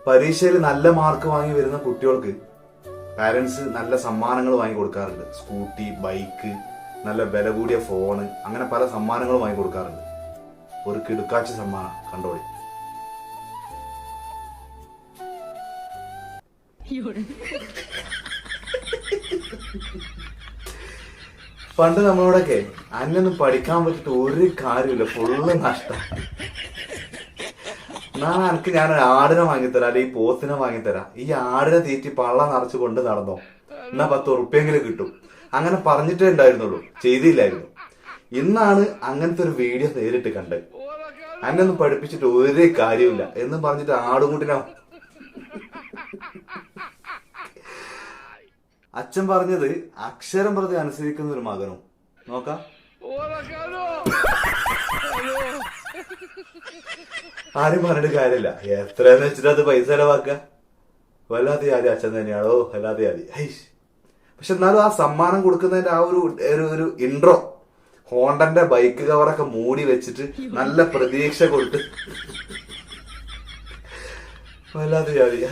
പരീക്ഷയിൽ നല്ല മാർക്ക് വാങ്ങി വരുന്ന കുട്ടികൾക്ക് പാരന്റ്സ് നല്ല സമ്മാനങ്ങൾ വാങ്ങി കൊടുക്കാറുണ്ട്. സ്കൂട്ടി, ബൈക്ക്, നല്ല വില കൂടിയ ഫോണ്, അങ്ങനെ പല സമ്മാനങ്ങളും വാങ്ങി കൊടുക്കാറുണ്ട്. ഒരു കിടുക്കാച്ചി സമ്മാനം കണ്ടോളി. പണ്ട് നമ്മളോടൊക്കെ അന്നൊന്നും പഠിക്കാൻ പറ്റിട്ട് ഒരു കാര്യമില്ല, ഫുള്ള് നഷ്ടം. എനിക്ക് ഞാൻ ആടിനെ വാങ്ങിത്തരാം, അല്ലെങ്കിൽ പോത്തിനെ വാങ്ങിത്തരാം, ഈ ആടിനെ തീറ്റി പള്ള നിറച്ച് കൊണ്ട് നടന്നോ, എന്നാ 10 ഉറുപ്പ്യെങ്കിലും കിട്ടും. അങ്ങനെ പറഞ്ഞിട്ടേ ഉണ്ടായിരുന്നുള്ളൂ, ചെയ്തില്ലായിരുന്നു. ഇന്നാണ് അങ്ങനത്തെ ഒരു വീഡിയോ നേരിട്ട് കണ്ടത്. അന്നൊന്നും പഠിപ്പിച്ചിട്ട് ഒരു കാര്യമില്ല എന്നും പറഞ്ഞിട്ട് ആടുകൂട്ടിനെ. അച്ഛൻ പറഞ്ഞത് അക്ഷരം പ്രതി അനുസരിക്കുന്ന ഒരു മകനും. നോക്കാം, ആരും പറഞ്ഞിട്ട് കാര്യമില്ല. എത്രയെന്ന് വെച്ചിട്ട് അത് പൈസ ചെലവാക്കുക. വല്ലാതെ ആദ്യം അച്ഛൻ തന്നെയാണോ, വല്ലാതെ ആദ്യം. പക്ഷെ എന്നാലും ആ സമ്മാനം കൊടുക്കുന്നതിന്റെ ആ ഒരു ഇൻട്രോ, ഹോണ്ടന്റെ ബൈക്ക് കവറൊക്കെ മൂടി വെച്ചിട്ട് നല്ല പ്രതീക്ഷ കൊടുത്ത് വല്ലാതെ ആദ്യം.